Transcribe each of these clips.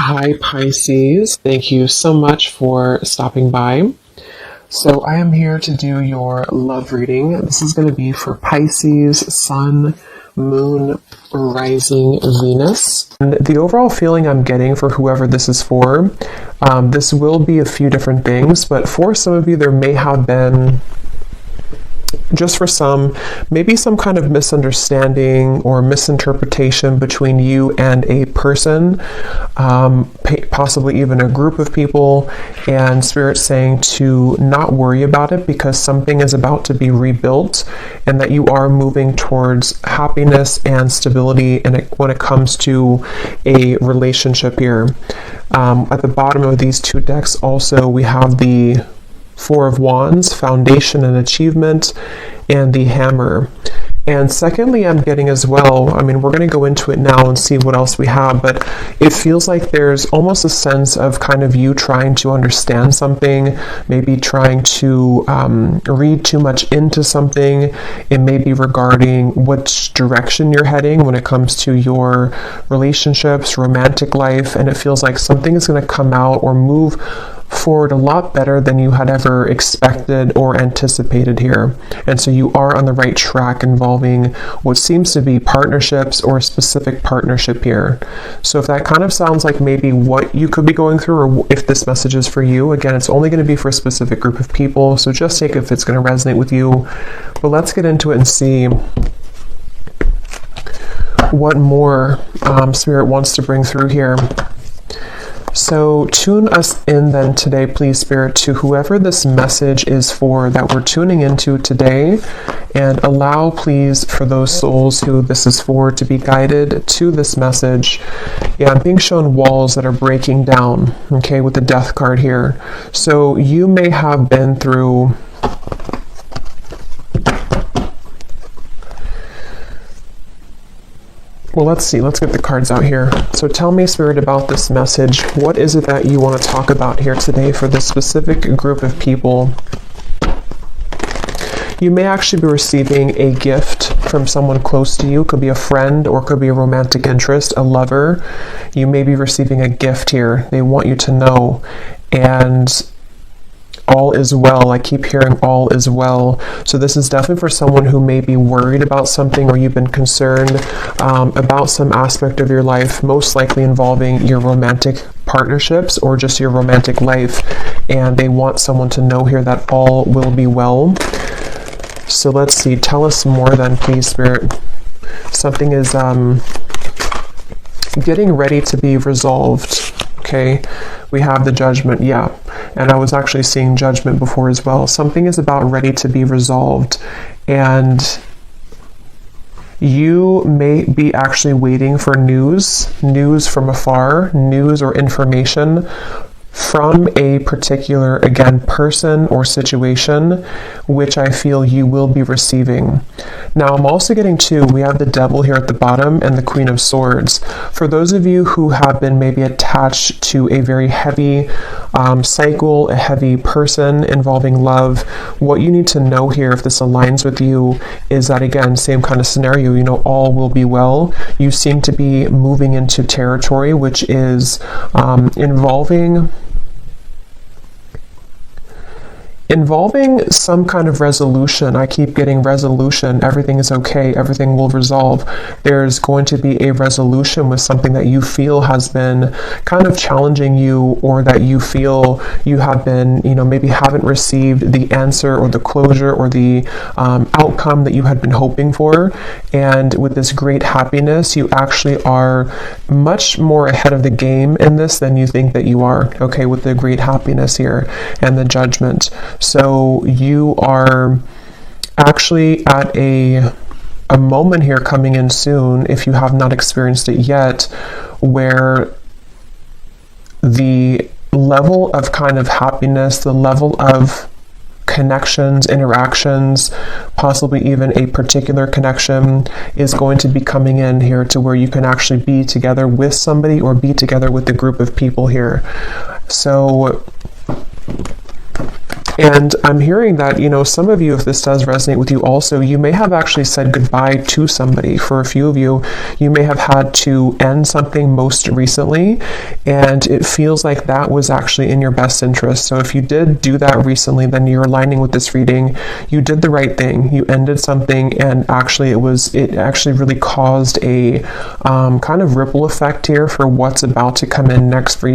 Hi, Pisces. Thank you so much for stopping by. So, I am here to do your love reading. This is going to be for Pisces, Sun, Moon, Rising, Venus. And the overall feeling I'm getting for whoever this is for, this will be a few different things, but for some of you, there may have been, just for some, maybe some kind of misunderstanding or misinterpretation between you and a person, possibly even a group of people, and Spirit saying to not worry about it because something is about to be rebuilt and that you are moving towards happiness and stability when it comes to a relationship here. At the bottom of these two decks also we have the Four of Wands, Foundation and Achievement, and the Hammer. And secondly, I'm getting as well, we're going to go into it now and see what else we have, but it feels like there's almost a sense of kind of you trying to understand something, maybe trying to read too much into something. It may be regarding which direction you're heading when it comes to your relationships, romantic life, and it feels like something is going to come out or move forward a lot better than you had ever expected or anticipated here. And so you are on the right track involving what seems to be partnerships or a specific partnership here. So if that kind of sounds like maybe what you could be going through, or if this message is for you, again, it's only going to be for a specific group of people, so just take it if it's going to resonate with you. But let's get into it and see what more Spirit wants to bring through here. So tune us in then today, please, Spirit, to whoever this message is for that we're tuning into today, and allow, please, for those souls who this is for to be guided to this message. Yeah, I'm being shown walls that are breaking down, okay, with the Death card here. So you may have been through well, let's see. Let's get the cards out here. So tell me, Spirit, about this message. What is it that you want to talk about here today for this specific group of people? You may actually be receiving a gift from someone close to you. Could be a friend or could be a romantic interest, a lover. You may be receiving a gift here. They want you to know. And all is well. I keep hearing all is well. So this is definitely for someone who may be worried about something, or you've been concerned about some aspect of your life, most likely involving your romantic partnerships or just your romantic life. And they want someone to know here that all will be well. So let's see. Tell us more then, please, Spirit. Something is getting ready to be resolved. Okay, we have the Judgment, yeah, and I was actually seeing Judgment before as well. Something is about ready to be resolved, and you may be actually waiting for news from afar, news or information from a particular, again, person or situation, which I feel you will be receiving. Now, I'm also getting we have the Devil here at the bottom and the Queen of Swords. For those of you who have been maybe attached to a very heavy cycle, a heavy person involving love, what you need to know here, if this aligns with you, is that, again, same kind of scenario, all will be well. You seem to be moving into territory which is involving some kind of resolution. I keep getting resolution. Everything is okay. Everything will resolve. There's going to be a resolution with something that you feel has been kind of challenging you, or that you feel you have been, maybe haven't received the answer or the closure or the outcome that you had been hoping for. And with this great happiness, you actually are much more ahead of the game in this than you think that you are, okay, with the great happiness here and the Judgment. So you are actually at a moment here coming in soon, if you have not experienced it yet, where the level of kind of happiness, the level of connections, interactions, possibly even a particular connection, is going to be coming in here to where you can actually be together with somebody or be together with a group of people here. So And I'm hearing that, some of you, if this does resonate with you also, you may have actually said goodbye to somebody. For a few of you, you may have had to end something most recently, and it feels like that was actually in your best interest. So if you did do that recently, then you're aligning with this reading. You did the right thing. You ended something, and actually it actually really caused a kind of ripple effect here for what's about to come in next for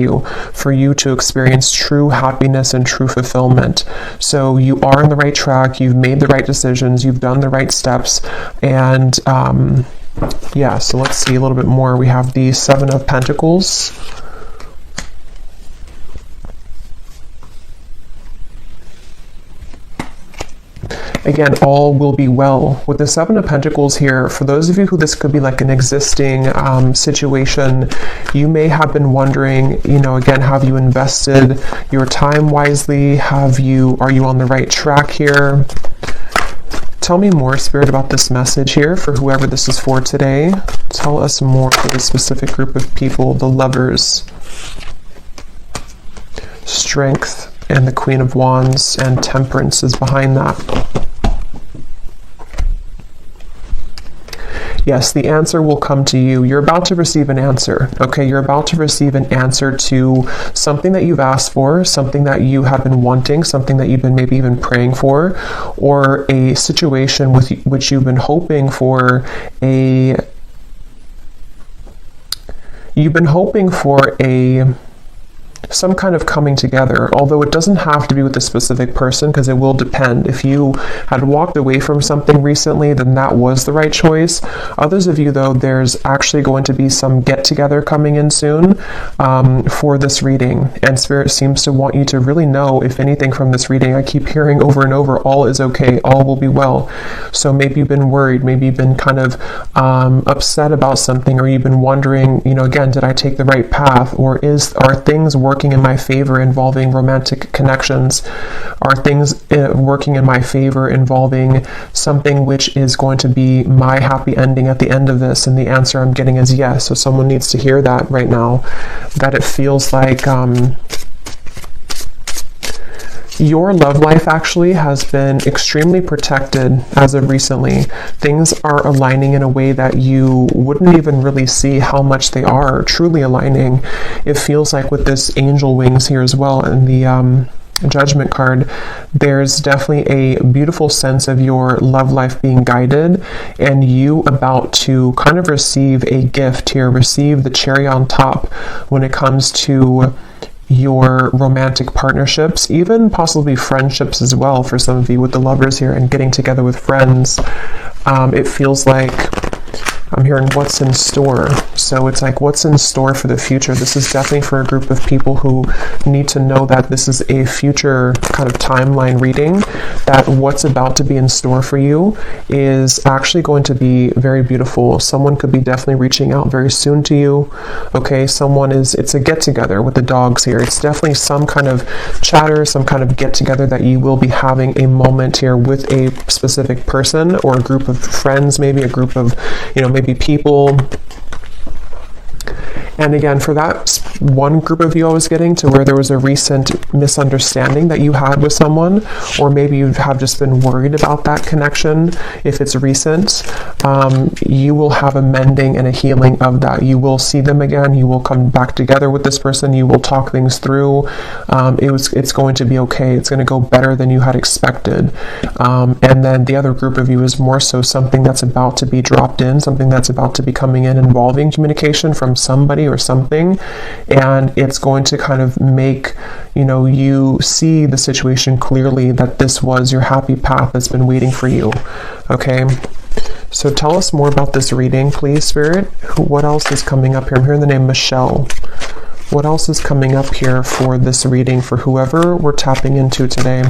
you to experience true happiness and true fulfillment. So you are on the right track. You've made the right decisions. You've done the right steps. And yeah, so let's see a little bit more. We have the Seven of Pentacles. Again, all will be well. With the Seven of Pentacles here, for those of you who this could be like an existing situation, you may have been wondering, again, have you invested your time wisely? Are you on the right track here? Tell me more, Spirit, about this message here for whoever this is for today. Tell us more for this specific group of people, the Lovers. Strength and the Queen of Wands and Temperance is behind that. Yes, the answer will come to you. You're about to receive an answer, okay? You're about to receive an answer to something that you've asked for, something that you have been wanting, something that you've been maybe even praying for, or a situation with which you've been hoping for some kind of coming together, although it doesn't have to be with a specific person, because it will depend. If you had walked away from something recently, then that was the right choice. Others of you, though, there's actually going to be some get-together coming in soon for this reading, and Spirit seems to want you to really know, if anything, from this reading. I keep hearing over and over, all is okay, all will be well. So maybe you've been worried, maybe you've been kind of upset about something, or you've been wondering, again, did I take the right path, or are things working in my favor involving romantic connections? Are things working in my favor involving something which is going to be my happy ending at the end of this? And the answer I'm getting is yes. So someone needs to hear that right now, that it feels like your love life actually has been extremely protected as of recently. Things are aligning in a way that you wouldn't even really see how much they are truly aligning. It feels like with this angel wings here as well, and the Judgment card, there's definitely a beautiful sense of your love life being guided, and you about to kind of receive a gift here, receive the cherry on top when it comes to your romantic partnerships, even possibly friendships as well for some of you with the Lovers here and getting together with friends. It feels like I'm hearing what's in store. So it's like, what's in store for the future? This is definitely for a group of people who need to know that this is a future kind of timeline reading, that what's about to be in store for you is actually going to be very beautiful. Someone could be definitely reaching out very soon to you. Okay, it's a get together with the dogs here. It's definitely some kind of chatter, some kind of get together that you will be having a moment here with a specific person or a group of friends, maybe a group of, maybe people. And again, for that one group of you I was getting to, where there was a recent misunderstanding that you had with someone, or maybe you have just been worried about that connection, if it's recent, you will have a mending and a healing of that. You will see them again. You will come back together with this person. You will talk things through. It's going to be okay. It's going to go better than you had expected. And then the other group of you is more so something that's about to be dropped in, something that's about to be coming in involving communication from somebody or something, and it's going to kind of make you see the situation clearly, that this was your happy path that's been waiting for you. Okay, so tell us more about this reading, please, Spirit. What else is coming up here? I'm hearing the name Michelle. What else is coming up here for this reading for whoever we're tapping into today?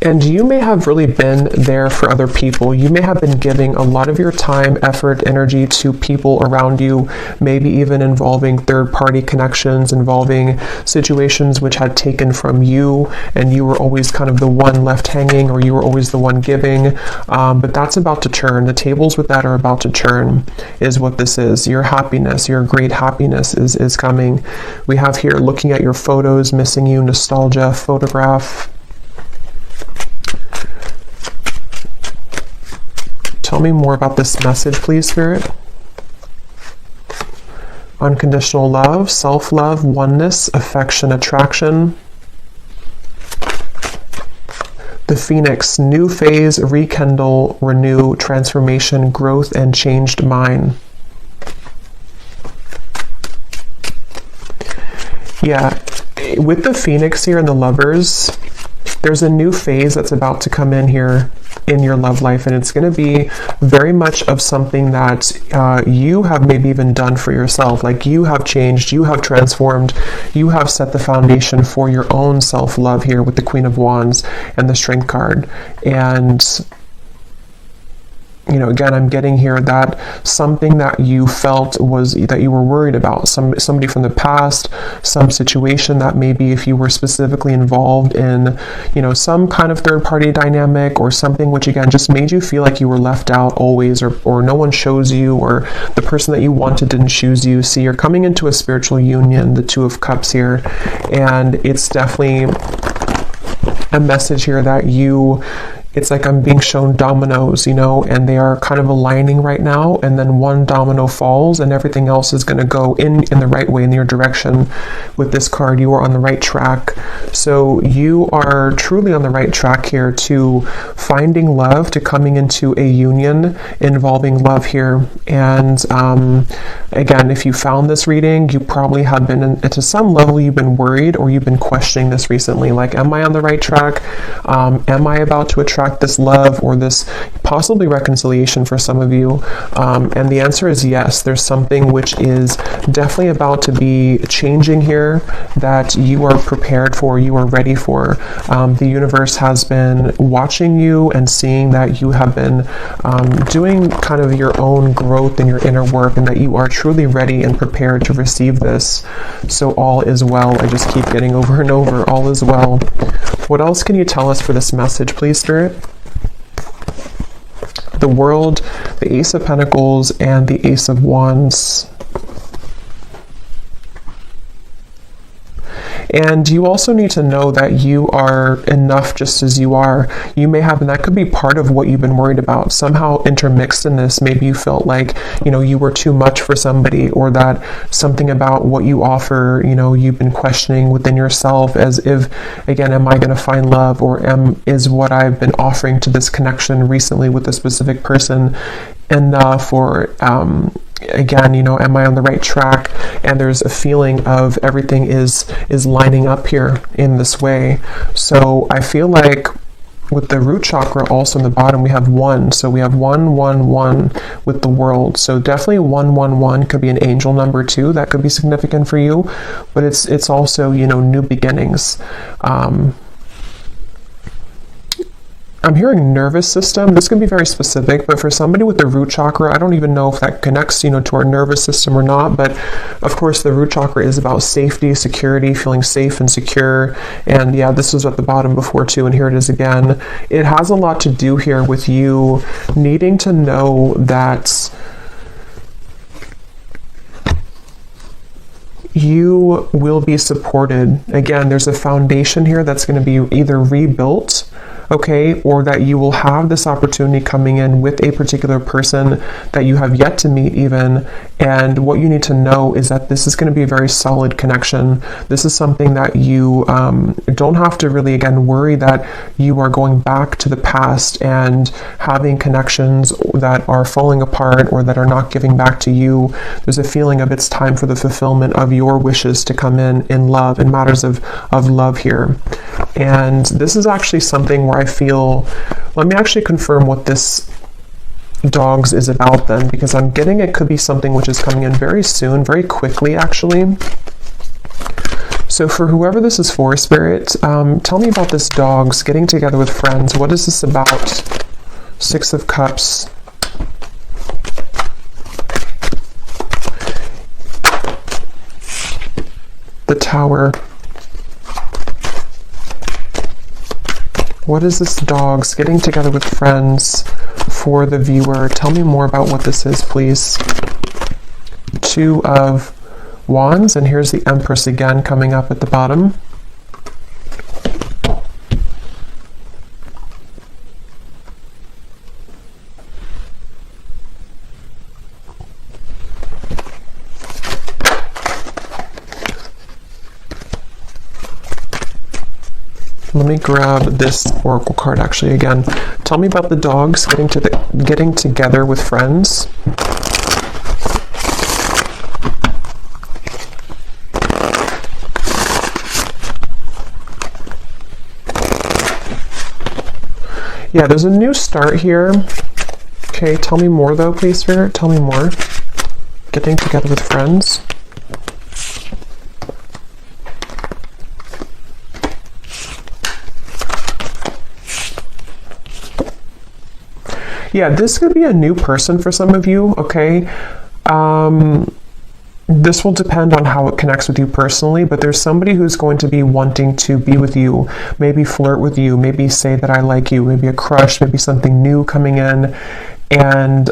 And you may have really been there for other people. You may have been giving a lot of your time, effort, energy to people around you, maybe even involving third-party connections, involving situations which had taken from you, and you were always kind of the one left hanging, or you were always the one giving. But that's about to turn. The tables with that are about to turn, is what this is. Your happiness, your great happiness is coming. We have here looking at your photos, missing you, nostalgia, photograph. Tell me more about this message, please, Spirit. Unconditional love, self-love, oneness, affection, attraction. The Phoenix, new phase, rekindle, renew, transformation, growth, and changed mind. Yeah, with the Phoenix here and the Lovers, there's a new phase that's about to come in here in your love life, and it's going to be very much of something that you have maybe even done for yourself. Like, you have changed, you have transformed, you have set the foundation for your own self-love here with the Queen of Wands and the Strength card. And you know, again, I'm getting here that something that you felt was that you were worried about, somebody from the past, some situation that maybe if you were specifically involved in, you know, some kind of third-party dynamic or something which again just made you feel like you were left out always, or no one chose you, or the person that you wanted didn't choose you. See, you're coming into a spiritual union, the Two of Cups here, and it's definitely a message here that it's like I'm being shown dominoes, you know, and they are kind of aligning right now, and then one domino falls and everything else is going to go in the right way, in your direction. With this card, you are on the right track. So you are truly on the right track here to finding love, to coming into a union involving love here. And again, if you found this reading, you probably have been, to some level, you've been worried or you've been questioning this recently. Like, am I on the right track? Am I about to attract this love or this possibly reconciliation for some of you? And the answer is yes. There's something which is definitely about to be changing here that you are prepared for, you are ready for. The universe has been watching you and seeing that you have been doing kind of your own growth in your inner work, and that you are truly ready and prepared to receive this. So all is well. I just keep getting over and over, all is well. What else can you tell us for this message, please, Spirit? The World, the Ace of Pentacles, and the Ace of Wands. And you also need to know that you are enough just as you are. You may have, and that could be part of what you've been worried about. Somehow intermixed in this, maybe you felt like, you know, you were too much for somebody, or that something about what you offer, you know, you've been questioning within yourself, as if, again, am I going to find love, or is what I've been offering to this connection recently with a specific person enough, or again, you know, am I on the right track? And there's a feeling of everything is lining up here in this way. So I feel like with the root chakra also in the bottom, we have 1. So we have 1, 1, 1 with the World. So definitely 1, 1, 1 could be an angel number too. That could be significant for you. But it's also, you know, new beginnings. I'm hearing nervous system. This can be very specific, but for somebody with the root chakra, I don't even know if that connects, you know, to our nervous system or not. But of course, the root chakra is about safety, security, feeling safe and secure. And yeah, this was at the bottom before too, and here it is again. It has a lot to do here with you needing to know that you will be supported. Again, there's a foundation here that's going to be either rebuilt, okay, or that you will have this opportunity coming in with a particular person that you have yet to meet even. And what you need to know is that this is going to be a very solid connection. This is something that you don't have to really, again, worry that you are going back to the past and having connections that are falling apart or that are not giving back to you. There's a feeling of it's time for the fulfillment of your wishes to come in love, in matters of love here. And this is actually something where I feel, let me actually confirm what this dogs is about then, because I'm getting it could be something which is coming in very soon, very quickly actually. So for whoever this is for, Spirit, tell me about this dogs getting together with friends. What is this about? Six of Cups. The Tower. What is this dogs getting together with friends for the viewer? Tell me more about what this is, please. Two of Wands, and here's the Empress again coming up at the bottom. Let me grab this oracle card actually again. Tell me about the dogs getting together with friends. Yeah, there's a new start here. Okay, tell me more though, please, Spirit. Tell me more. Getting together with friends. Yeah, this could be a new person for some of you, okay? This will depend on how it connects with you personally, but there's somebody who's going to be wanting to be with you, maybe flirt with you, maybe say that I like you, maybe a crush, maybe something new coming in, and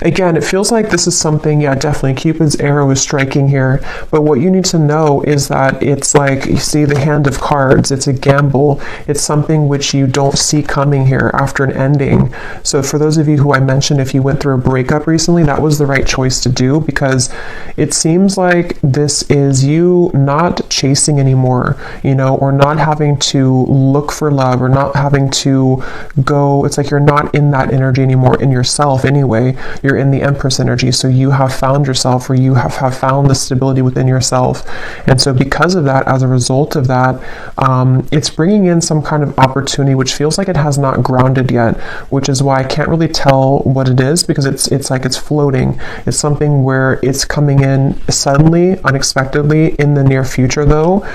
again, it feels like this is something, yeah, definitely, Cupid's arrow is striking here, but what you need to know is that it's like, you see the hand of cards, it's a gamble, it's something which you don't see coming here after an ending. So for those of you who I mentioned, if you went through a breakup recently, that was the right choice to do, because it seems like this is you not chasing anymore, you know, or not having to look for love, or not having to go, it's like you're not in that energy anymore in yourself anyway. You're in the Empress energy, so you have found yourself, or you have found the stability within yourself. And so because of that, as a result of that, it's bringing in some kind of opportunity which feels like it has not grounded yet, which is why I can't really tell what it is, because it's like it's floating. It's something where it's coming in suddenly, unexpectedly in the near future though,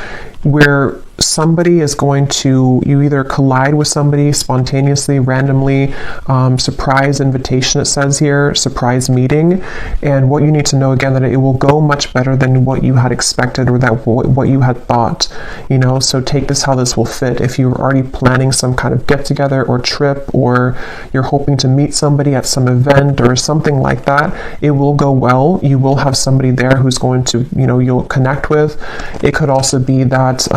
where somebody is going to, you either collide with somebody spontaneously, randomly, surprise invitation, it says here, surprise meeting, and what you need to know again, that it will go much better than what you had expected, or that what you had thought, you know. So take this how this will fit. If you're already planning some kind of get together or trip, or you're hoping to meet somebody at some event or something like that, it will go well. You will have somebody there who's going to, you know, you'll connect with. It could also be that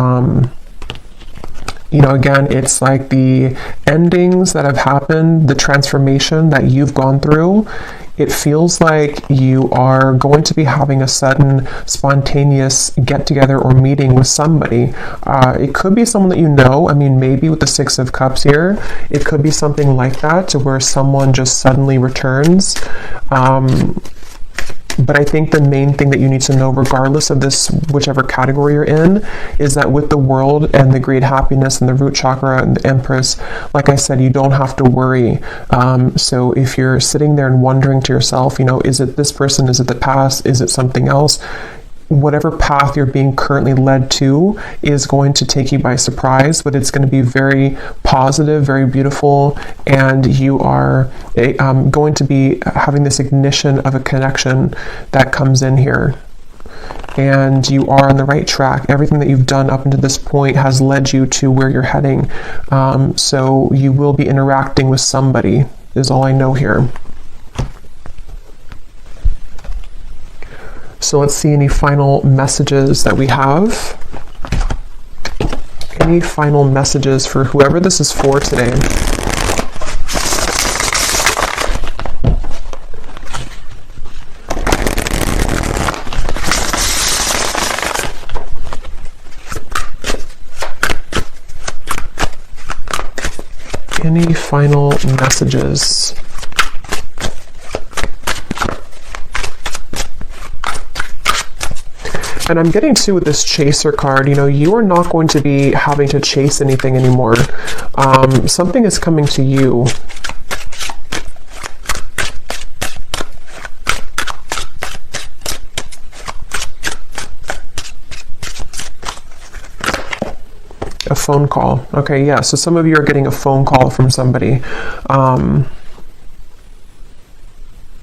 you know, again, it's like the endings that have happened, the transformation that you've gone through. It feels like you are going to be having a sudden spontaneous get together or meeting with somebody. It could be someone that you know. I mean, maybe with the Six of Cups here, it could be something like that, to where someone just suddenly returns. But I think the main thing that you need to know, regardless of this, whichever category you're in, is that with the World and the great happiness and the root chakra and the Empress, like I said, you don't have to worry. So if you're sitting there and wondering to yourself, you know, is it this person? Is it the past? Is it something else? Whatever path you're being currently led to is going to take you by surprise, but it's going to be very positive, very beautiful, and you are going to be having this ignition of a connection that comes in here. And you are on the right track. Everything that you've done up until this point has led you to where you're heading. So you will be interacting with somebody, is all I know here. So let's see any final messages that we have. Any final messages for whoever this is for today? Any final messages? And I'm getting to with this chaser card, you know, you are not going to be having to chase anything anymore. Something is coming to you. phone call. Okay, yeah, so some of you are getting a phone call from somebody.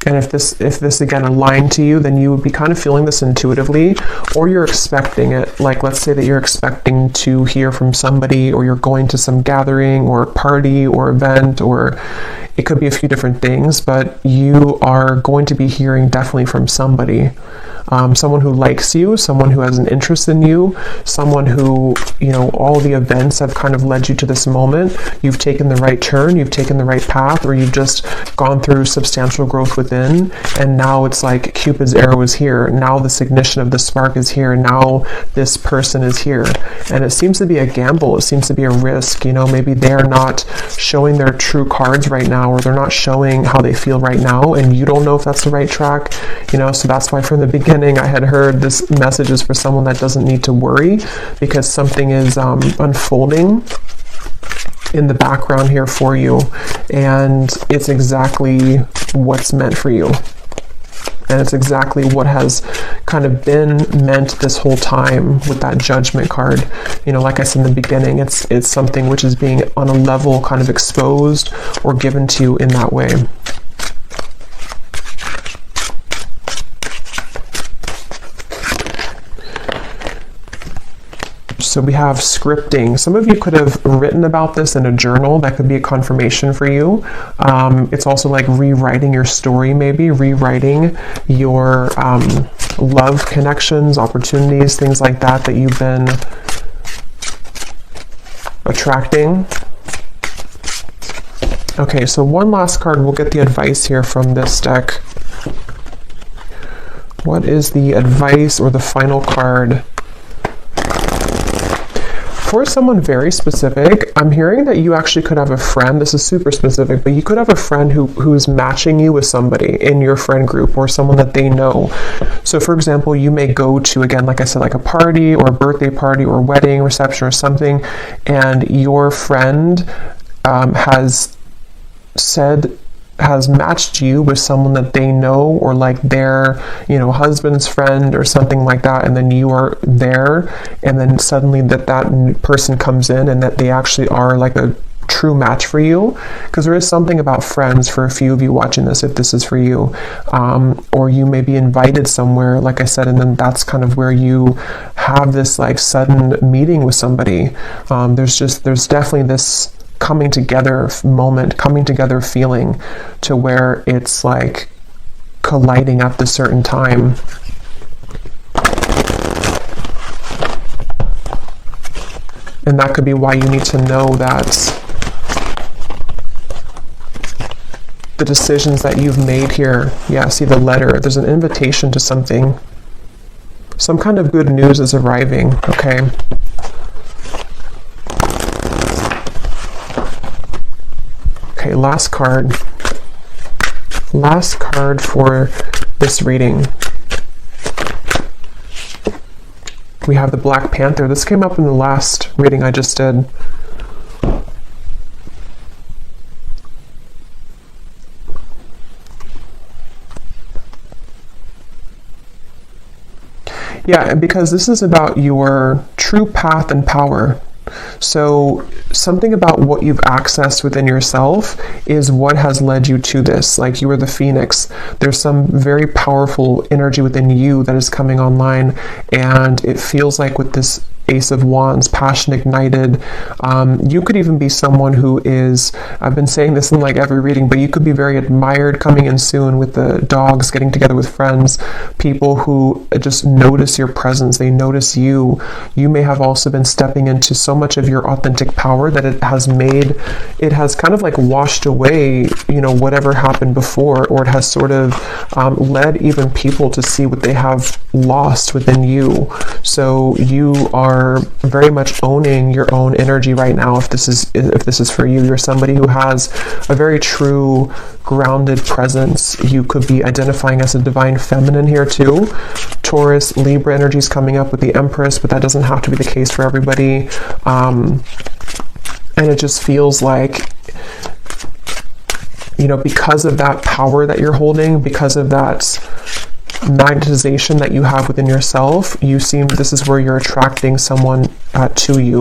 And if this again aligned to you, then you would be kind of feeling this intuitively, or you're expecting it. Like, let's say that you're expecting to hear from somebody, or you're going to some gathering or party or event, or it could be a few different things, but you are going to be hearing definitely from somebody. Someone who likes you, someone who has an interest in you, someone who, all the events have kind of led you to this moment. You've taken the right turn, you've taken the right path, or you've just gone through substantial growth within, and now it's like Cupid's arrow is here. Now this ignition of the spark is here. Now this person is here. And it seems to be a gamble. It seems to be a risk. Maybe they're not showing their true cards right now, or they're not showing how they feel right now, and you don't know if that's the right track. So that's why from the beginning I had heard this message is for someone that doesn't need to worry, because something is unfolding in the background here for you, and it's exactly what's meant for you, and it's exactly what has kind of been meant this whole time with that Judgment card. Like I said in the beginning, it's something which is being on a level kind of exposed or given to you in that way. So we have scripting. Some of you could have written about this in a journal. That could be a confirmation for you. It's also like rewriting your story, maybe rewriting your love connections, opportunities, things like that you've been attracting. Okay, so one last card. We'll get the advice here from this deck. What is the advice or the final card for someone very specific? I'm hearing that you actually could have a friend. This is super specific, but you could have a friend who's matching you with somebody in your friend group, or someone that they know. So for example, you may go to, again, like I said, like a party or a birthday party or a wedding reception or something, and your friend has matched you with someone that they know, or like their husband's friend or something like that, and then you are there, and then suddenly that person comes in and that they actually are like a true match for you. Because there is something about friends for a few of you watching this, if this is for you, or you may be invited somewhere, like I said, and then that's kind of where you have this like sudden meeting with somebody. There's definitely this coming together moment, coming together feeling, to where it's like colliding at this certain time. And that could be why you need to know that the decisions that you've made here, see the letter, there's an invitation to something. Some kind of good news is arriving, okay? Okay, last card. Last card for this reading. We have the Black Panther. This came up in the last reading I just did. Yeah, because this is about your true path and power. So something about what you've accessed within yourself is what has led you to this. Like, you are the phoenix. There's some very powerful energy within you that is coming online, and it feels like with this Ace of Wands, passion ignited. You could even be someone who is, I've been saying this in like every reading, but you could be very admired coming in soon with the dogs, getting together with friends, people who just notice your presence, they notice you. You may have also been stepping into so much of your authentic power that it has kind of like washed away, whatever happened before, or it has sort of led even people to see what they have lost within you. So you are very much owning your own energy right now. If this is for you, you're somebody who has a very true grounded presence. You could be identifying as a divine feminine here too. Taurus, Libra energy is coming up with the Empress, but that doesn't have to be the case for everybody. And it just feels like, because of that power that you're holding, because of that magnetization that you have within yourself, this is where you're attracting someone to you,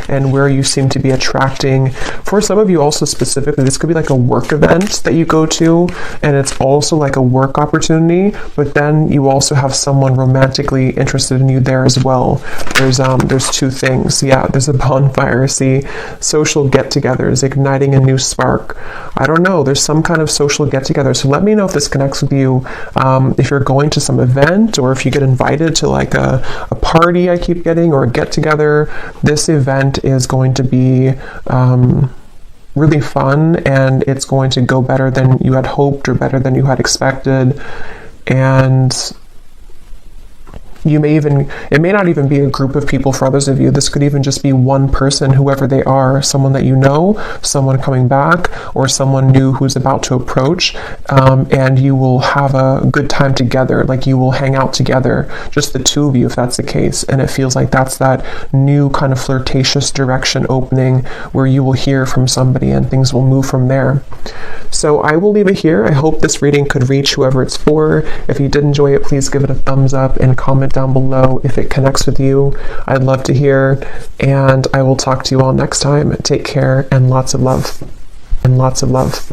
and where you seem to be attracting, for some of you also specifically, this could be like a work event that you go to, and it's also like a work opportunity, but then you also have someone romantically interested in you there as well. There's two things. Yeah, there's a bonfire. See, social get-togethers, igniting a new spark. I don't know, there's some kind of social get-together. So let me know if this connects with you. If you're going to some event, or if you get invited to like a party I keep getting, or a get-together, this event is going to be really fun, and it's going to go better than you had hoped, or better than you had expected. And it may not even be a group of people for others of you. This could even just be one person, whoever they are, someone that you know, someone coming back, or someone new who's about to approach, and you will have a good time together. Like, you will hang out together, just the two of you, if that's the case. And it feels like that's that new kind of flirtatious direction opening, where you will hear from somebody and things will move from there. So I will leave it here. I hope this reading could reach whoever it's for. If you did enjoy it, please give it a thumbs up and comment down below if it connects with you. I'd love to hear, and I will talk to you all next time. Take care, and lots of love. And lots of love.